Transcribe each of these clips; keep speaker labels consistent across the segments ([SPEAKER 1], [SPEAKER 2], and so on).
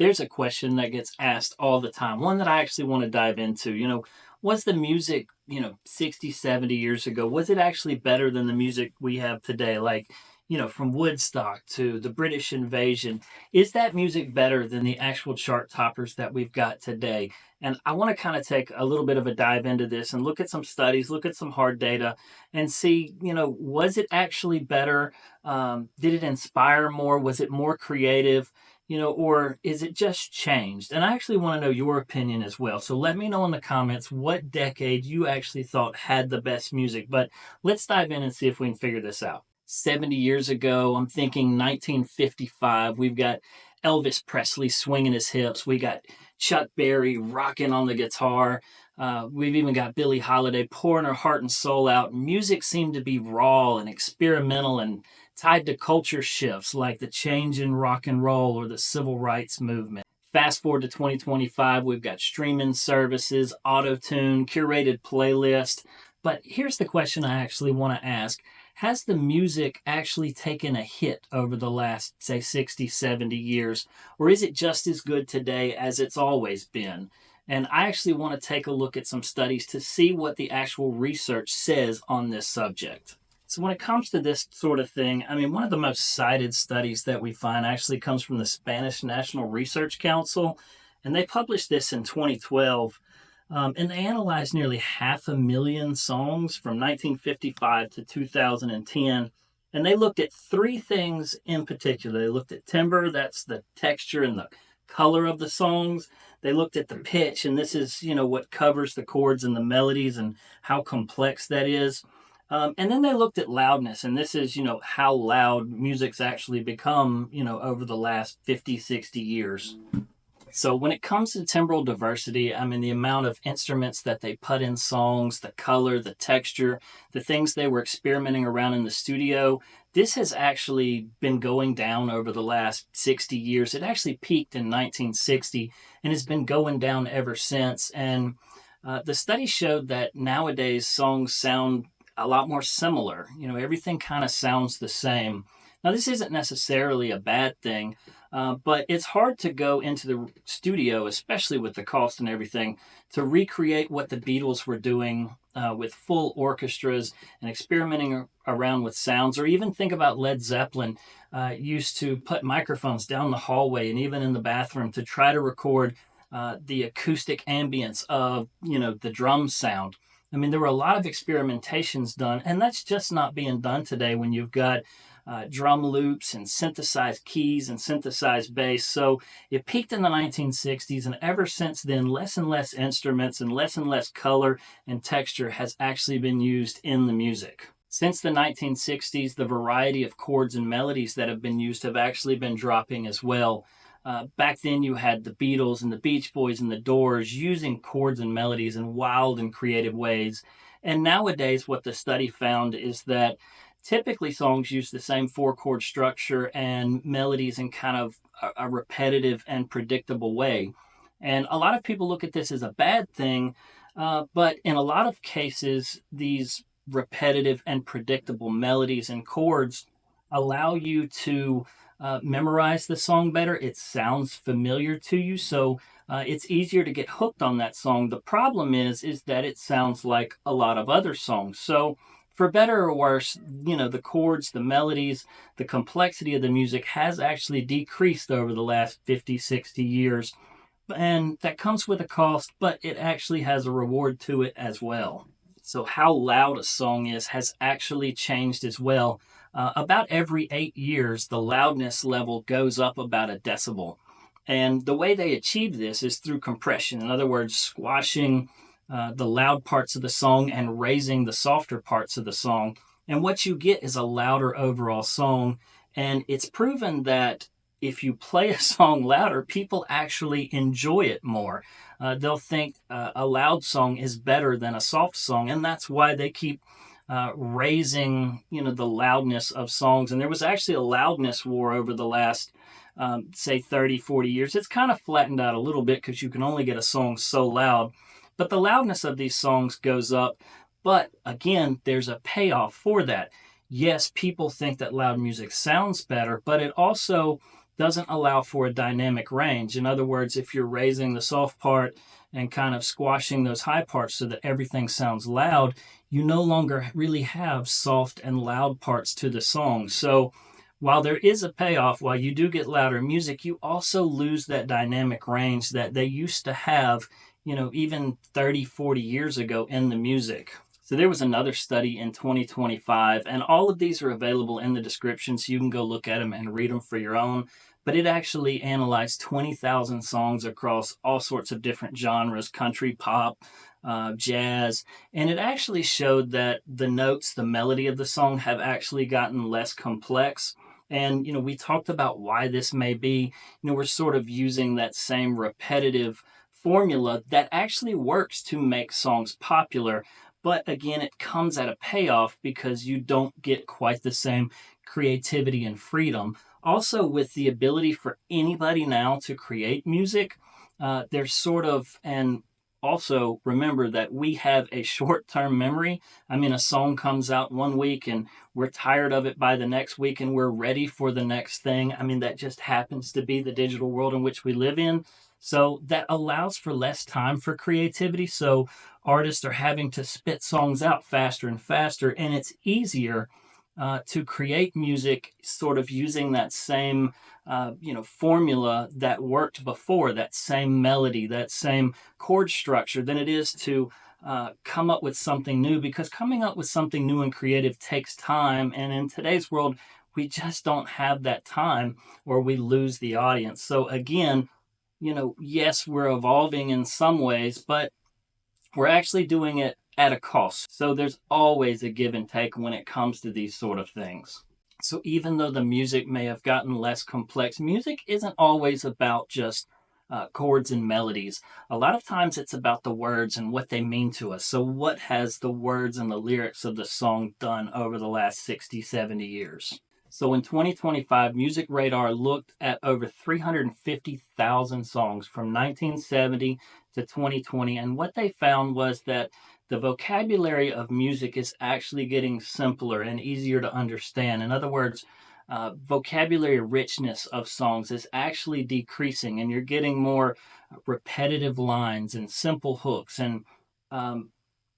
[SPEAKER 1] There's a question that gets asked all the time, one that I actually want to dive into. Was the music, 60, 70 years ago, was it actually better than the music we have today? Like, from Woodstock to the British invasion, is that music better than the actual chart toppers that we've got today? And I want to kind of take a little bit of a dive into this and look at some studies, look at some hard data, and see, was it actually better? Did it inspire more? Was it more creative? Or is it just changed? And I actually want to know your opinion as well. So let me know in the comments what decade you actually thought had the best music. But let's dive in and see if we can figure this out. 70 years ago, I'm thinking 1955. We've got Elvis Presley swinging his hips. We got Chuck Berry rocking on the guitar. We've even got Billie Holiday pouring her heart and soul out. Music seemed to be raw and experimental and tied to culture shifts like the change in rock and roll or the civil rights movement. Fast forward to 2025, we've got streaming services, auto-tune, curated playlist. But here's the question I actually want to ask. Has the music actually taken a hit over the last, say, 60, 70 years? Or is it just as good today as it's always been? And I actually want to take a look at some studies to see what the actual research says on this subject. So when it comes to this sort of thing, I mean, one of the most cited studies that we find actually comes from the Spanish National Research Council, and they published this in 2012. And they analyzed nearly 500,000 songs from 1955 to 2010. And they looked at three things in particular. They looked at timbre, that's the texture and the color of the songs. They looked at the pitch, and this is, what covers the chords and the melodies and how complex that is. And then they looked at loudness, and this is, how loud music's actually become, over the last 50, 60 years. So when it comes to timbral diversity, I mean, the amount of instruments that they put in songs, the color, the texture, the things they were experimenting around in the studio, this has actually been going down over the last 60 years. It actually peaked in 1960 and has been going down ever since. And the study showed that nowadays songs sound a lot more similar. Everything kind of sounds the same. Now, this isn't necessarily a bad thing, but it's hard to go into the studio, especially with the cost and everything, to recreate what the Beatles were doing with full orchestras and experimenting around with sounds, or even think about Led Zeppelin used to put microphones down the hallway and even in the bathroom to try to record the acoustic ambience of, the drum sound. I mean, there were a lot of experimentations done, and that's just not being done today when you've got drum loops and synthesized keys and synthesized bass. So it peaked in the 1960s, and ever since then, less and less instruments and less color and texture has actually been used in the music. Since the 1960s, the variety of chords and melodies that have been used have actually been dropping as well. Back then, you had the Beatles and the Beach Boys and the Doors using chords and melodies in wild and creative ways. And nowadays, what the study found is that typically songs use the same four-chord structure and melodies in kind of a repetitive and predictable way. And a lot of people look at this as a bad thing, but in a lot of cases, these repetitive and predictable melodies and chords allow you to memorize the song better. It sounds familiar to you, so it's easier to get hooked on that song. The problem is that it sounds like a lot of other songs. So for better or worse, the chords, the melodies, the complexity of the music has actually decreased over the last 50, 60 years. And that comes with a cost, but it actually has a reward to it as well. So how loud a song is has actually changed as well. About every 8 years, the loudness level goes up about a decibel. And the way they achieve this is through compression. In other words, squashing the loud parts of the song and raising the softer parts of the song. And what you get is a louder overall song. And it's proven that if you play a song louder, people actually enjoy it more. They'll think a loud song is better than a soft song, and that's why they keep raising, the loudness of songs. And there was actually a loudness war over the last, say, 30, 40 years. It's kind of flattened out a little bit because you can only get a song so loud. But the loudness of these songs goes up. But again, there's a payoff for that. Yes, people think that loud music sounds better, but it also doesn't allow for a dynamic range. In other words, if you're raising the soft part and kind of squashing those high parts so that everything sounds loud, you no longer really have soft and loud parts to the song. So while there is a payoff, while you do get louder music, you also lose that dynamic range that they used to have, even 30, 40 years ago in the music. So there was another study in 2025, and all of these are available in the description, so you can go look at them and read them for your own. But it actually analyzed 20,000 songs across all sorts of different genres, country, pop, jazz, and it actually showed that the notes, the melody of the song have actually gotten less complex. And, we talked about why this may be. We're sort of using that same repetitive formula that actually works to make songs popular. But again, it comes at a payoff because you don't get quite the same creativity and freedom. Also, with the ability for anybody now to create music, there's sort of, and also remember that we have a short term memory. I mean, a song comes out one week and we're tired of it by the next week and we're ready for the next thing. I mean, that just happens to be the digital world in which we live in. So that allows for less time for creativity. So artists are having to spit songs out faster and faster, and it's easier to create music sort of using that same formula that worked before, that same melody, that same chord structure, than it is to come up with something new, because coming up with something new and creative takes time, and in today's world we just don't have that time, or we lose the audience. So again, yes, we're evolving in some ways, but we're actually doing it at a cost. So there's always a give and take when it comes to these sort of things. So even though the music may have gotten less complex, music isn't always about just chords and melodies. A lot of times it's about the words and what they mean to us. So what has the words and the lyrics of the song done over the last 60, 70 years? So in 2025, Music Radar looked at over 350,000 songs from 1970 to 2020. And what they found was that the vocabulary of music is actually getting simpler and easier to understand. In other words, vocabulary richness of songs is actually decreasing, and you're getting more repetitive lines and simple hooks. And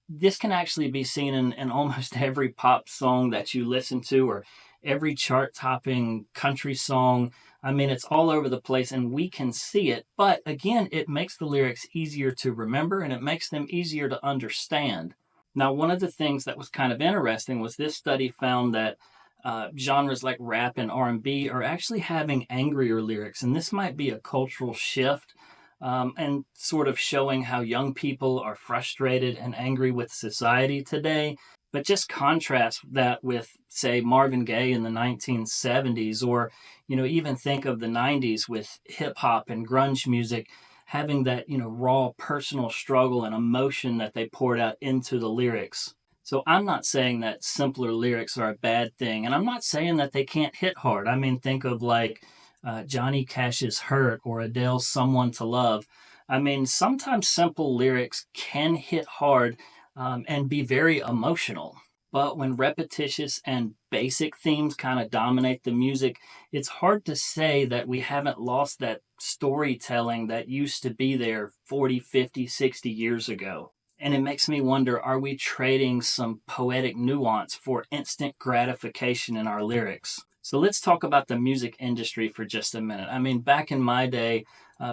[SPEAKER 1] this can actually be seen in almost every pop song that you listen to, or every chart topping country song. I mean, it's all over the place and we can see it. But again, it makes the lyrics easier to remember and it makes them easier to understand. Now, one of the things that was kind of interesting was this study found that genres like rap and R&B are actually having angrier lyrics. And this might be a cultural shift, and sort of showing how young people are frustrated and angry with society today. But just contrast that with, say, Marvin Gaye in the 1970s, or, even think of the 90s with hip hop and grunge music having that, raw personal struggle and emotion that they poured out into the lyrics. So I'm not saying that simpler lyrics are a bad thing, and I'm not saying that they can't hit hard. I mean, think of like Johnny Cash's Hurt or Adele's Someone to Love. I mean, sometimes simple lyrics can hit hard, and be very emotional. But when repetitious and basic themes kind of dominate the music, it's hard to say that we haven't lost that storytelling that used to be there 40, 50, 60 years ago. And it makes me wonder, are we trading some poetic nuance for instant gratification in our lyrics? So let's talk about the music industry for just a minute. I mean, back in my day,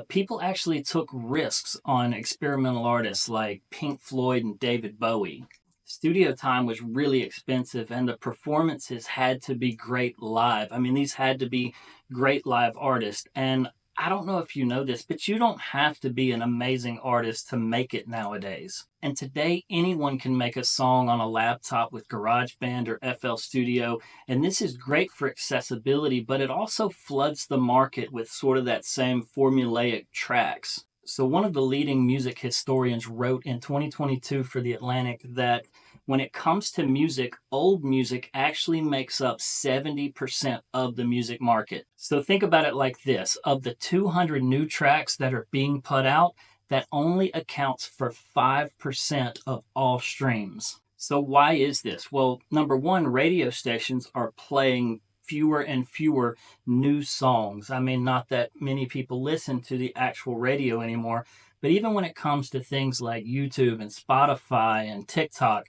[SPEAKER 1] people actually took risks on experimental artists like Pink Floyd and David Bowie. Studio time was really expensive, and the performances had to be great live. I mean, these had to be great live artists. And I don't know if you know this, but you don't have to be an amazing artist to make it nowadays. And today, anyone can make a song on a laptop with GarageBand or FL Studio. And this is great for accessibility, but it also floods the market with sort of that same formulaic tracks. So one of the leading music historians wrote in 2022 for The Atlantic that when it comes to music, old music actually makes up 70% of the music market. So think about it like this. Of the 200 new tracks that are being put out, that only accounts for 5% of all streams. So why is this? Well, number one, radio stations are playing fewer and fewer new songs. I mean, not that many people listen to the actual radio anymore, but even when it comes to things like YouTube and Spotify and TikTok,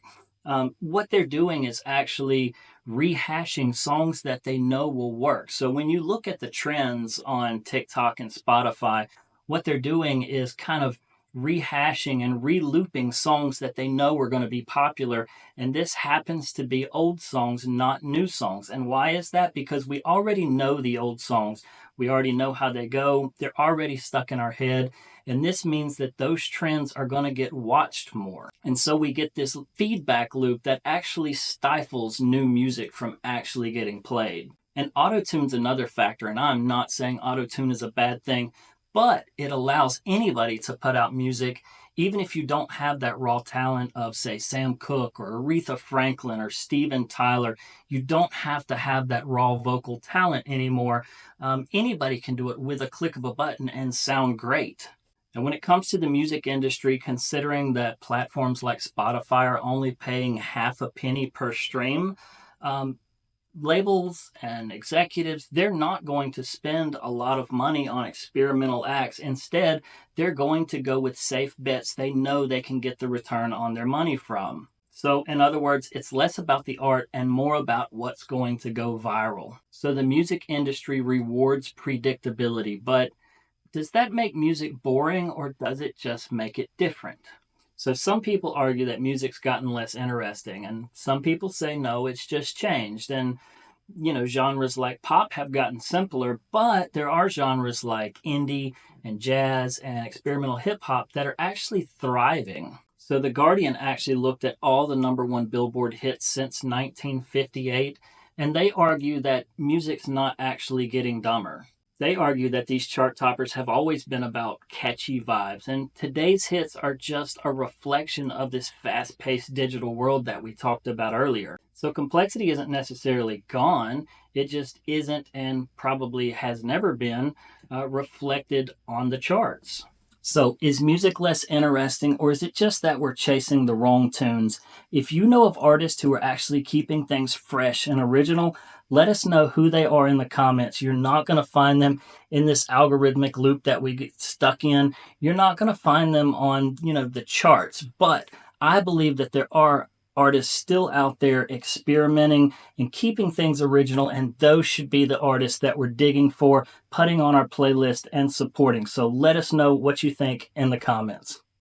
[SPEAKER 1] what they're doing is actually rehashing songs that they know will work. So when you look at the trends on TikTok and Spotify, what they're doing is kind of rehashing and re-looping songs that they know are going to be popular. And this happens to be old songs, not new songs. And why is that? Because we already know the old songs. We already know how they go. They're already stuck in our head. And this means that those trends are going to get watched more. And so we get this feedback loop that actually stifles new music from actually getting played. And autotune's another factor. And I'm not saying autotune is a bad thing, but it allows anybody to put out music, even if you don't have that raw talent of, say, Sam Cooke or Aretha Franklin or Steven Tyler. You don't have to have that raw vocal talent anymore. Anybody can do it with a click of a button and sound great. And when it comes to the music industry, considering that platforms like Spotify are only paying half a penny per stream, labels and executives, they're not going to spend a lot of money on experimental acts. Instead, they're going to go with safe bets they know they can get the return on their money from. So, in other words, it's less about the art and more about what's going to go viral. So the music industry rewards predictability, but does that make music boring, or does it just make it different? So some people argue that music's gotten less interesting, and some people say no, it's just changed. And genres like pop have gotten simpler, but there are genres like indie and jazz and experimental hip hop that are actually thriving. So The Guardian actually looked at all the number one Billboard hits since 1958, and they argue that music's not actually getting dumber. They argue that these chart toppers have always been about catchy vibes, and today's hits are just a reflection of this fast-paced digital world that we talked about earlier. So complexity isn't necessarily gone, it just isn't, and probably has never been, reflected on the charts. So is music less interesting, or is it just that we're chasing the wrong tunes? If you know of artists who are actually keeping things fresh and original, let us know who they are in the comments. You're not going to find them in this algorithmic loop that we get stuck in. You're not going to find them on, the charts. But I believe that there are artists still out there experimenting and keeping things original, and those should be the artists that we're digging for, putting on our playlist and supporting. So let us know what you think in the comments.